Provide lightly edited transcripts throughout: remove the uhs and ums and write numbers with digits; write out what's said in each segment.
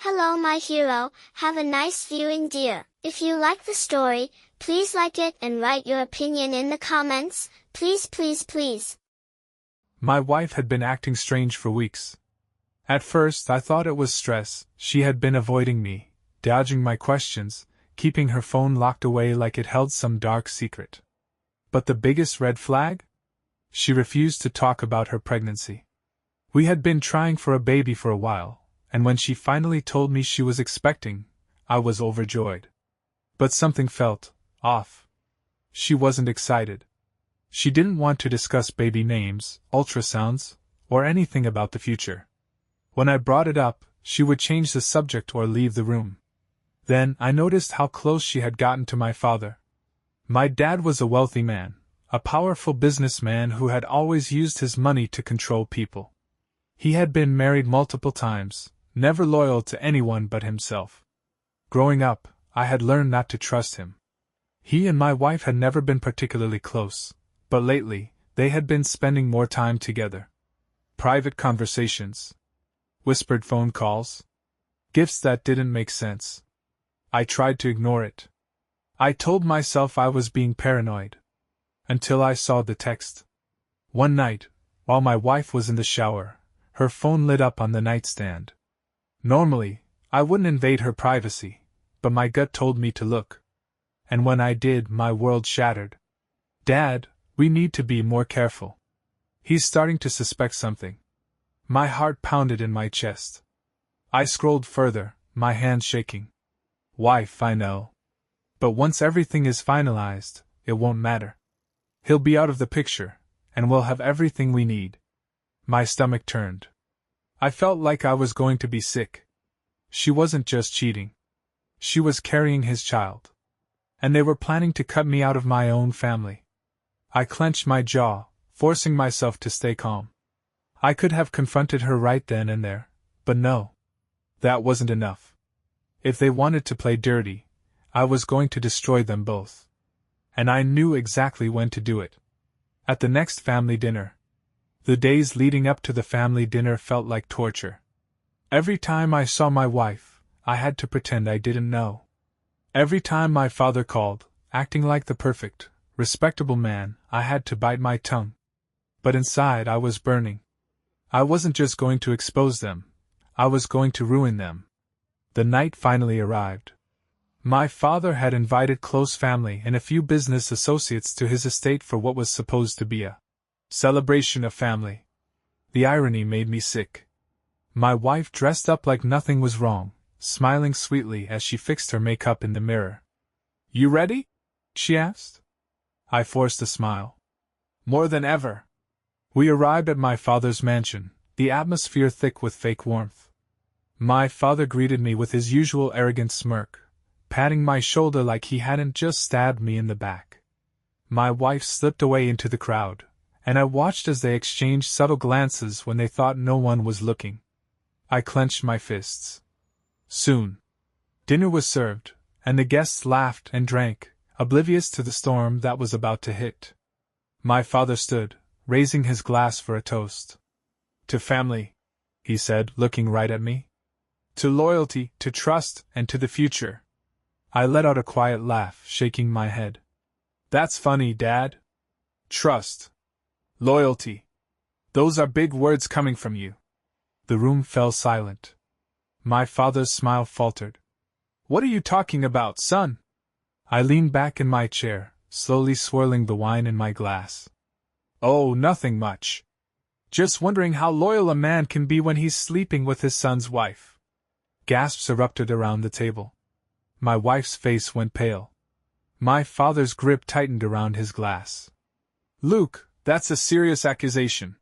Hello my hero, have a nice viewing dear. If you like the story, please like it and write your opinion in the comments, please. My wife had been acting strange for weeks. At first I thought it was stress. She had been avoiding me, dodging my questions, keeping her phone locked away like it held some dark secret. But the biggest red flag? She refused to talk about her pregnancy. We had been trying for a baby for a while, and when she finally told me she was expecting, I was overjoyed. But something felt off. She wasn't excited. She didn't want to discuss baby names, ultrasounds, or anything about the future. When I brought it up, she would change the subject or leave the room. Then I noticed how close she had gotten to my father. My dad was a wealthy man, a powerful businessman who had always used his money to control people. He had been married multiple times, never loyal to anyone but himself. Growing up, I had learned not to trust him. He and my wife had never been particularly close, but lately, they had been spending more time together. Private conversations. Whispered phone calls. Gifts that didn't make sense. I tried to ignore it. I told myself I was being paranoid. Until I saw the text. One night, while my wife was in the shower, her phone lit up on the nightstand. Normally, I wouldn't invade her privacy, but my gut told me to look. And when I did, my world shattered. Dad, we need to be more careful. He's starting to suspect something. My heart pounded in my chest. I scrolled further, my hands shaking. Wife, I know. But once everything is finalized, it won't matter. He'll be out of the picture, and we'll have everything we need. My stomach turned. I felt like I was going to be sick. She wasn't just cheating. She was carrying his child. And they were planning to cut me out of my own family. I clenched my jaw, forcing myself to stay calm. I could have confronted her right then and there, but no. That wasn't enough. If they wanted to play dirty, I was going to destroy them both. And I knew exactly when to do it. At the next family dinner. The days leading up to the family dinner felt like torture. Every time I saw my wife, I had to pretend I didn't know. Every time my father called, acting like the perfect, respectable man, I had to bite my tongue. But inside I was burning. I wasn't just going to expose them, I was going to ruin them. The night finally arrived. My father had invited close family and a few business associates to his estate for what was supposed to be a celebration of family. The irony made me sick. My wife dressed up like nothing was wrong, smiling sweetly as she fixed her makeup in the mirror. "You ready?" she asked. I forced a smile. "More than ever." We arrived at my father's mansion, the atmosphere thick with fake warmth. My father greeted me with his usual arrogant smirk, patting my shoulder like he hadn't just stabbed me in the back. My wife slipped away into the crowd, and I watched as they exchanged subtle glances when they thought no one was looking. I clenched my fists. Soon, dinner was served, and the guests laughed and drank, oblivious to the storm that was about to hit. My father stood, raising his glass for a toast. "To family," he said, looking right at me. "To loyalty, to trust, and to the future." I let out a quiet laugh, shaking my head. "That's funny, Dad. Trust. Loyalty. Those are big words coming from you." The room fell silent. My father's smile faltered. "What are you talking about, son?" I leaned back in my chair, slowly swirling the wine in my glass. "Oh, nothing much. Just wondering how loyal a man can be when he's sleeping with his son's wife." Gasps erupted around the table. My wife's face went pale. My father's grip tightened around his glass. "Luke, that's a serious accusation."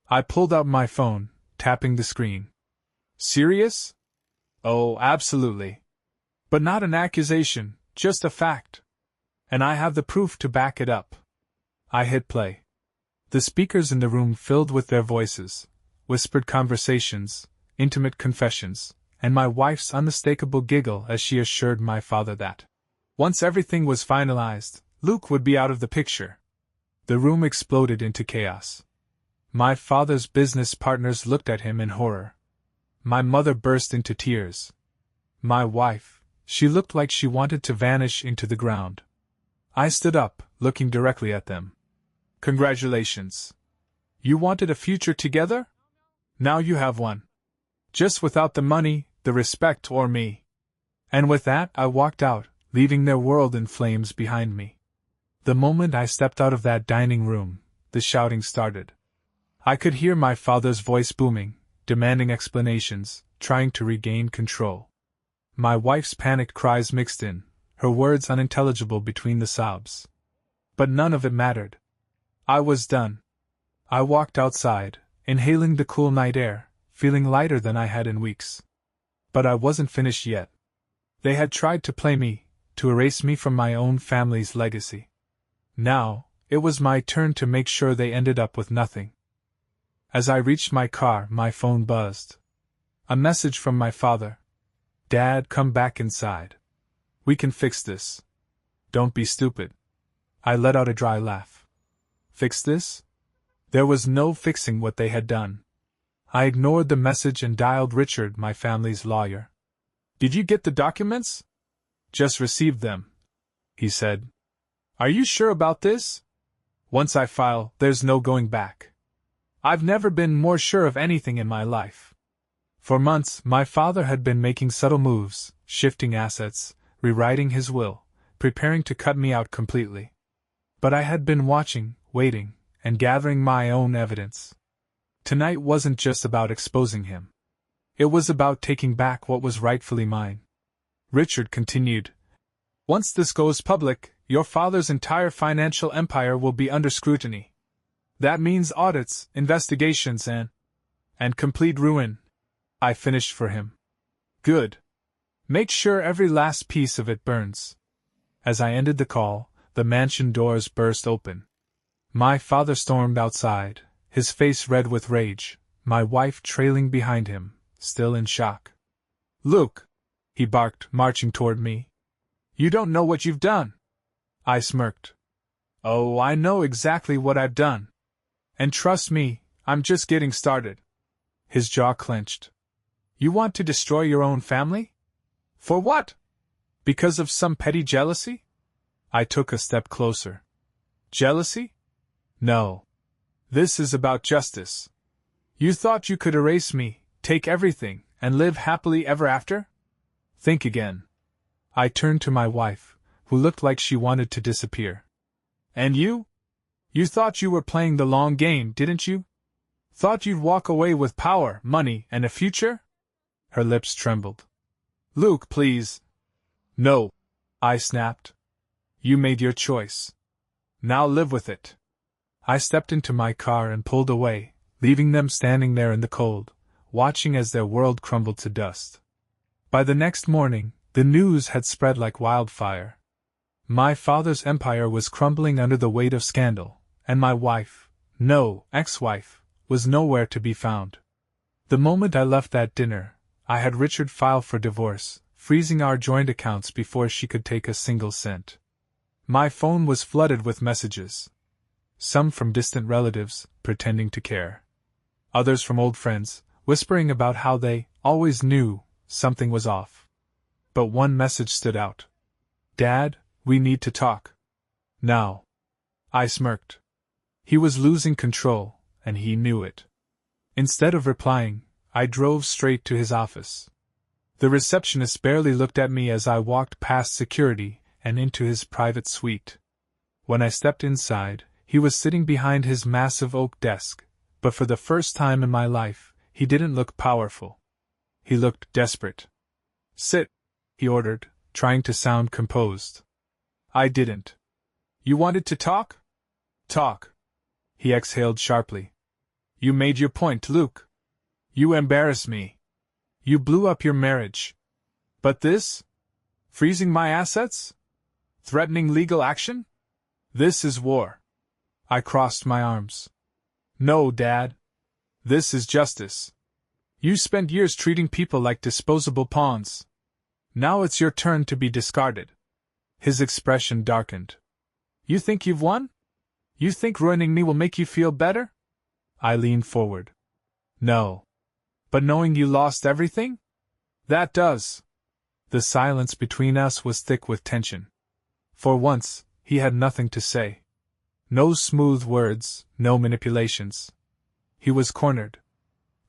I pulled out my phone, tapping the screen. "Serious?" "Oh, absolutely. But not an accusation, just a fact. And I have the proof to back it up." I hit play. The speakers in the room filled with their voices, whispered conversations, intimate confessions, and my wife's unmistakable giggle as she assured my father that, once everything was finalized, Luke would be out of the picture. The room exploded into chaos. My father's business partners looked at him in horror. My mother burst into tears. My wife, she looked like she wanted to vanish into the ground. I stood up, looking directly at them. Congratulations. You wanted a future together? Now you have one. Just without the money, the respect, or me. And with that, I walked out, leaving their world in flames behind me. The moment I stepped out of that dining room, the shouting started. I could hear my father's voice booming, demanding explanations, trying to regain control. My wife's panicked cries mixed in, her words unintelligible between the sobs. But none of it mattered. I was done. I walked outside, inhaling the cool night air, feeling lighter than I had in weeks. But I wasn't finished yet. They had tried to play me, to erase me from my own family's legacy. Now, it was my turn to make sure they ended up with nothing. As I reached my car, my phone buzzed. A message from my father. Dad, come back inside. We can fix this. Don't be stupid. I let out a dry laugh. Fix this? There was no fixing what they had done. I ignored the message and dialed Richard, my family's lawyer. Did you get the documents? Just received them, he said. Are you sure about this? Once I file, there's no going back. I've never been more sure of anything in my life. For months, my father had been making subtle moves, shifting assets, rewriting his will, preparing to cut me out completely. But I had been watching, waiting, and gathering my own evidence. Tonight wasn't just about exposing him. It was about taking back what was rightfully mine. Richard continued. Once this goes public, your father's entire financial empire will be under scrutiny. That means audits, investigations, and complete ruin. I finished for him. Good. Make sure every last piece of it burns. As I ended the call, the mansion doors burst open. My father stormed outside, his face red with rage, my wife trailing behind him, still in shock. Luke, he barked, marching toward me. You don't know what you've done. I smirked. Oh, I know exactly what I've done. And trust me, I'm just getting started. His jaw clenched. You want to destroy your own family? For what? Because of some petty jealousy? I took a step closer. Jealousy? No. This is about justice. You thought you could erase me, take everything, and live happily ever after? Think again. I turned to my wife, who looked like she wanted to disappear. And you? You thought you were playing the long game, didn't you? Thought you'd walk away with power, money, and a future? Her lips trembled. Luke, please. No, I snapped. You made your choice. Now live with it. I stepped into my car and pulled away, leaving them standing there in the cold, watching as their world crumbled to dust. By the next morning, the news had spread like wildfire. My father's empire was crumbling under the weight of scandal, and my wife, no, ex-wife, was nowhere to be found. The moment I left that dinner, I had Richard file for divorce, freezing our joint accounts before she could take a single cent. My phone was flooded with messages. Some from distant relatives, pretending to care. Others from old friends, whispering about how they always knew something was off. But one message stood out. Dad, we need to talk. Now. I smirked. He was losing control, and he knew it. Instead of replying, I drove straight to his office. The receptionist barely looked at me as I walked past security and into his private suite. When I stepped inside, he was sitting behind his massive oak desk, but for the first time in my life, he didn't look powerful. He looked desperate. Sit, he ordered, trying to sound composed. I didn't. You wanted to talk? Talk. He exhaled sharply. You made your point, Luke. You embarrass me. You blew up your marriage. But this? Freezing my assets? Threatening legal action? This is war. I crossed my arms. No, Dad. This is justice. You spent years treating people like disposable pawns. Now it's your turn to be discarded. His expression darkened. You think you've won? You think ruining me will make you feel better? I leaned forward. No. But knowing you lost everything? That does. The silence between us was thick with tension. For once, he had nothing to say. No smooth words, no manipulations. He was cornered.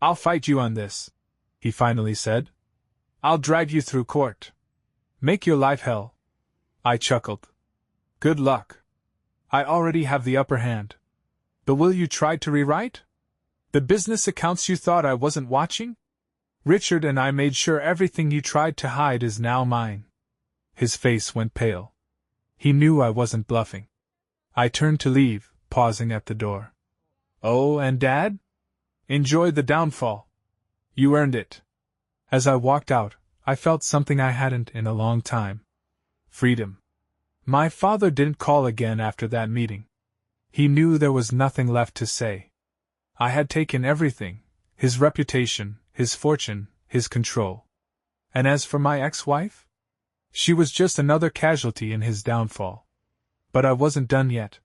I'll fight you on this, he finally said. I'll drag you through court. Make your life hell. I chuckled. Good luck. I already have the upper hand. But will you try to rewrite? The business accounts you thought I wasn't watching? Richard and I made sure everything you tried to hide is now mine. His face went pale. He knew I wasn't bluffing. I turned to leave, pausing at the door. Oh, and Dad? Enjoy the downfall. You earned it. As I walked out, I felt something I hadn't in a long time. Freedom. My father didn't call again after that meeting. He knew there was nothing left to say. I had taken everything, his reputation, his fortune, his control. And as for my ex-wife? She was just another casualty in his downfall. But I wasn't done yet.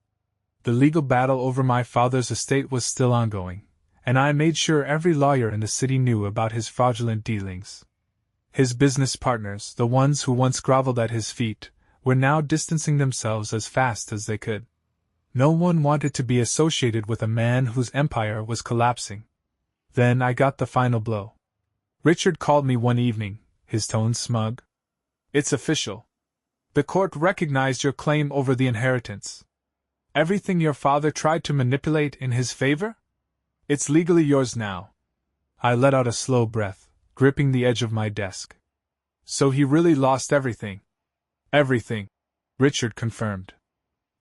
The legal battle over my father's estate was still ongoing, and I made sure every lawyer in the city knew about his fraudulent dealings. His business partners, the ones who once groveled at his feet, were now distancing themselves as fast as they could. No one wanted to be associated with a man whose empire was collapsing. Then I got the final blow. Richard called me one evening, his tone smug. It's official. The court recognized your claim over the inheritance. Everything your father tried to manipulate in his favor? It's legally yours now. I let out a slow breath, gripping the edge of my desk. So he really lost everything. Everything, Richard confirmed.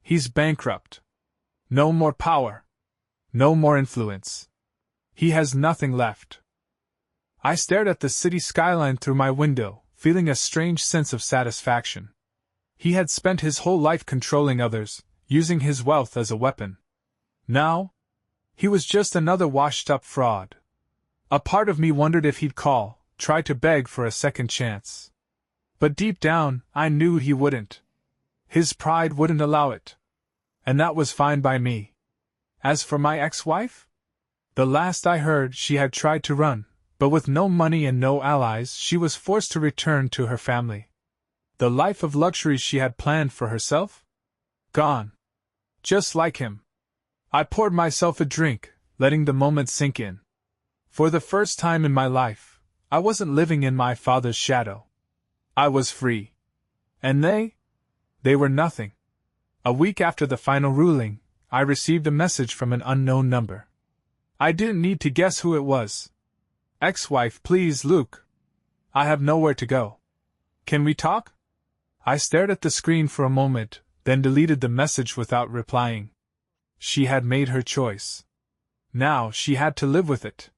He's bankrupt. No more power. No more influence. He has nothing left. I stared at the city skyline through my window, feeling a strange sense of satisfaction. He had spent his whole life controlling others, using his wealth as a weapon. Now, he was just another washed-up fraud. A part of me wondered if he'd call, try to beg for a second chance. But deep down, I knew he wouldn't. His pride wouldn't allow it. And that was fine by me. As for my ex-wife? The last I heard, she had tried to run, but with no money and no allies, she was forced to return to her family. The life of luxury she had planned for herself? Gone. Just like him. I poured myself a drink, letting the moment sink in. For the first time in my life, I wasn't living in my father's shadow. I was free. And they were nothing. A week after the final ruling, I received a message from an unknown number. I didn't need to guess who it was. Ex-wife, please, Luke. I have nowhere to go. Can we talk? I stared at the screen for a moment, then deleted the message without replying. She had made her choice. Now she had to live with it.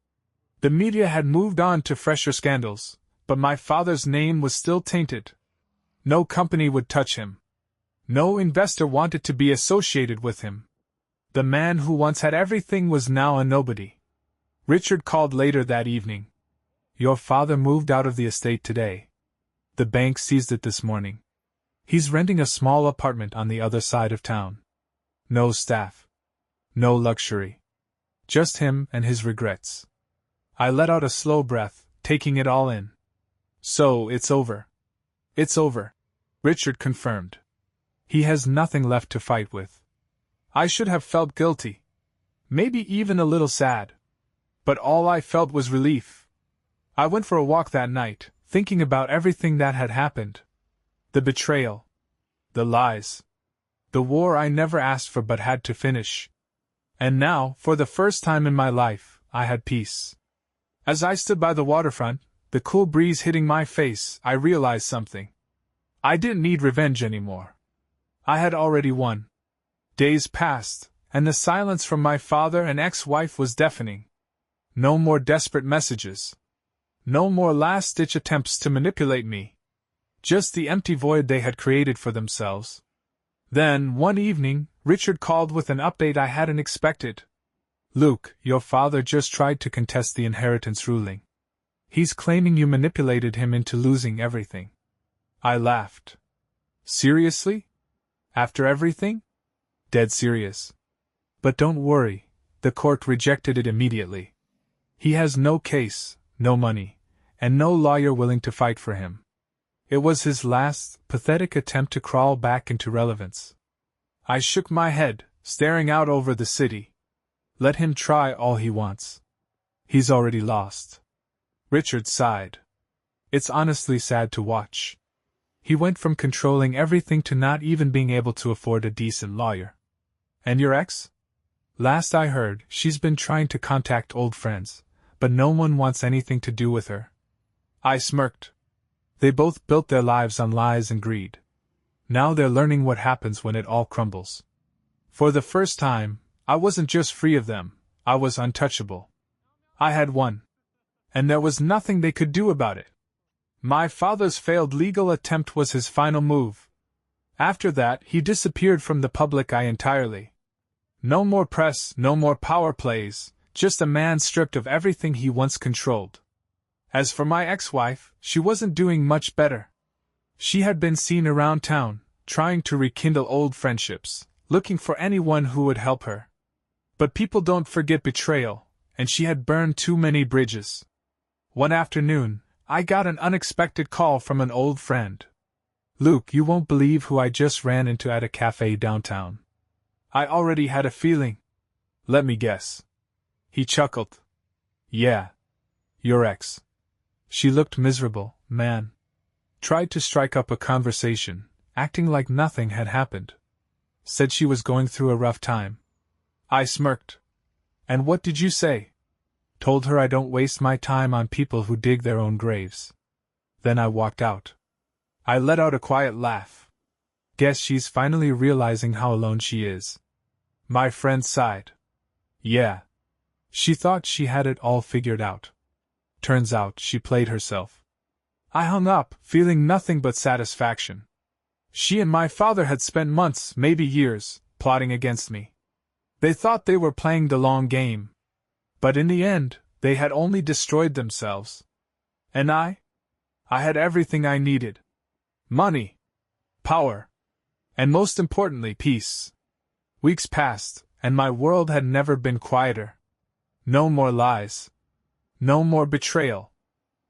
The media had moved on to fresher scandals, but my father's name was still tainted. No company would touch him. No investor wanted to be associated with him. The man who once had everything was now a nobody. Richard called later that evening. Your father moved out of the estate today. The bank seized it this morning. He's renting a small apartment on the other side of town. No staff. No luxury. Just him and his regrets. I let out a slow breath, taking it all in. So, it's over. It's over, Richard confirmed. He has nothing left to fight with. I should have felt guilty. Maybe even a little sad. But all I felt was relief. I went for a walk that night, thinking about everything that had happened. The betrayal. The lies. The war I never asked for but had to finish. And now, for the first time in my life, I had peace. As I stood by the waterfront, the cool breeze hitting my face, I realized something. I didn't need revenge anymore. I had already won. Days passed, and the silence from my father and ex-wife was deafening. No more desperate messages. No more last-ditch attempts to manipulate me. Just the empty void they had created for themselves. Then, one evening, Richard called with an update I hadn't expected. Luke, your father just tried to contest the inheritance ruling. He's claiming you manipulated him into losing everything. I laughed. Seriously? After everything? Dead serious. But don't worry, the court rejected it immediately. He has no case, no money, and no lawyer willing to fight for him. It was his last, pathetic attempt to crawl back into relevance. I shook my head, staring out over the city. Let him try all he wants. He's already lost. Richard sighed. It's honestly sad to watch. He went from controlling everything to not even being able to afford a decent lawyer. And your ex? Last I heard, she's been trying to contact old friends, but no one wants anything to do with her. I smirked. They both built their lives on lies and greed. Now they're learning what happens when it all crumbles. For the first time, I wasn't just free of them, I was untouchable. I had won. And there was nothing they could do about it. My father's failed legal attempt was his final move. After that, he disappeared from the public eye entirely. No more press, no more power plays, just a man stripped of everything he once controlled. As for my ex-wife, she wasn't doing much better. She had been seen around town, trying to rekindle old friendships, looking for anyone who would help her. But people don't forget betrayal, and she had burned too many bridges. One afternoon, I got an unexpected call from an old friend. Luke, you won't believe who I just ran into at a cafe downtown. I already had a feeling. Let me guess. He chuckled. Yeah. Your ex. She looked miserable, man. Tried to strike up a conversation, acting like nothing had happened. Said she was going through a rough time. I smirked. And what did you say? Told her I don't waste my time on people who dig their own graves. Then I walked out. I let out a quiet laugh. Guess she's finally realizing how alone she is. My friend sighed. Yeah. She thought she had it all figured out. Turns out she played herself. I hung up, feeling nothing but satisfaction. She and my father had spent months, maybe years, plotting against me. They thought they were playing the long game. But in the end, they had only destroyed themselves. And I had everything I needed. Money. Power. And most importantly, peace. Weeks passed, and my world had never been quieter. No more lies. No more betrayal.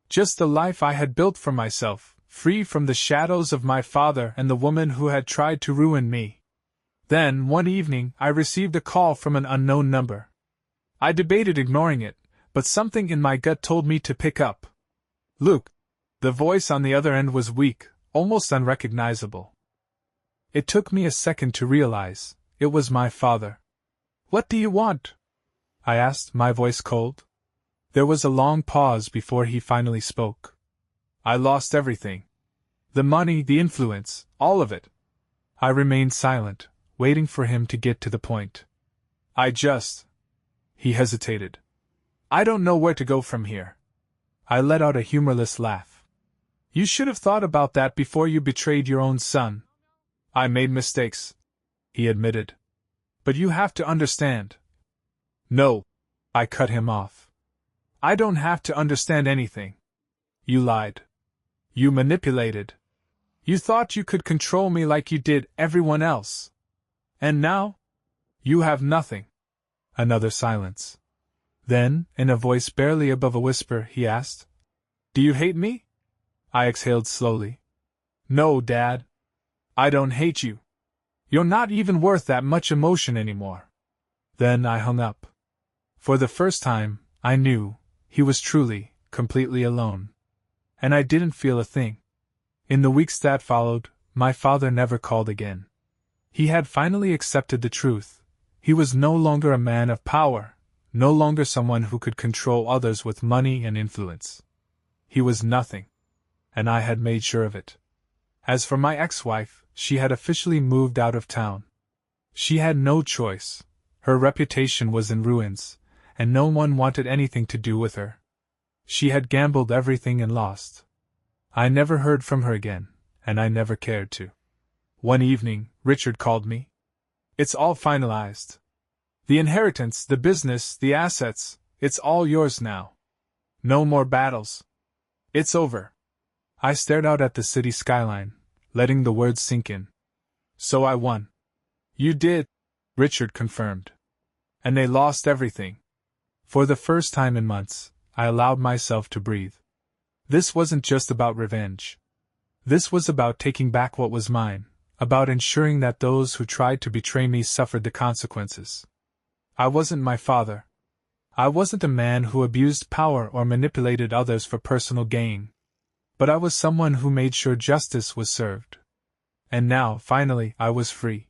Just the life I had built for myself, free from the shadows of my father and the woman who had tried to ruin me. Then, one evening, I received a call from an unknown number. I debated ignoring it, but something in my gut told me to pick up. Luke. The voice on the other end was weak, almost unrecognizable. It took me a second to realize it was my father. What do you want? I asked, my voice cold. There was a long pause before he finally spoke. I lost everything. The money, the influence, all of it. I remained silent, waiting for him to get to the point. He hesitated. I don't know where to go from here. I let out a humorless laugh. You should have thought about that before you betrayed your own son. I made mistakes, he admitted. But you have to understand. No, I cut him off. I don't have to understand anything. You lied. You manipulated. You thought you could control me like you did everyone else. And now? You have nothing. Another silence. Then, in a voice barely above a whisper, he asked, Do you hate me? I exhaled slowly. No, Dad. I don't hate you. You're not even worth that much emotion anymore. Then I hung up. For the first time, I knew he was truly, completely alone. And I didn't feel a thing. In the weeks that followed, my father never called again. He had finally accepted the truth. He was no longer a man of power, no longer someone who could control others with money and influence. He was nothing. And I had made sure of it. As for my ex-wife, she had officially moved out of town. She had no choice. Her reputation was in ruins, and no one wanted anything to do with her. She had gambled everything and lost. I never heard from her again, and I never cared to. One evening, Richard called me. It's all finalized. The inheritance, the business, the assets, it's all yours now. No more battles. It's over. I stared out at the city skyline, letting the words sink in. So I won. You did, Richard confirmed. And they lost everything. For the first time in months, I allowed myself to breathe. This wasn't just about revenge. This was about taking back what was mine, about ensuring that those who tried to betray me suffered the consequences. I wasn't my father. I wasn't a man who abused power or manipulated others for personal gain. But I was someone who made sure justice was served. And now, finally, I was free.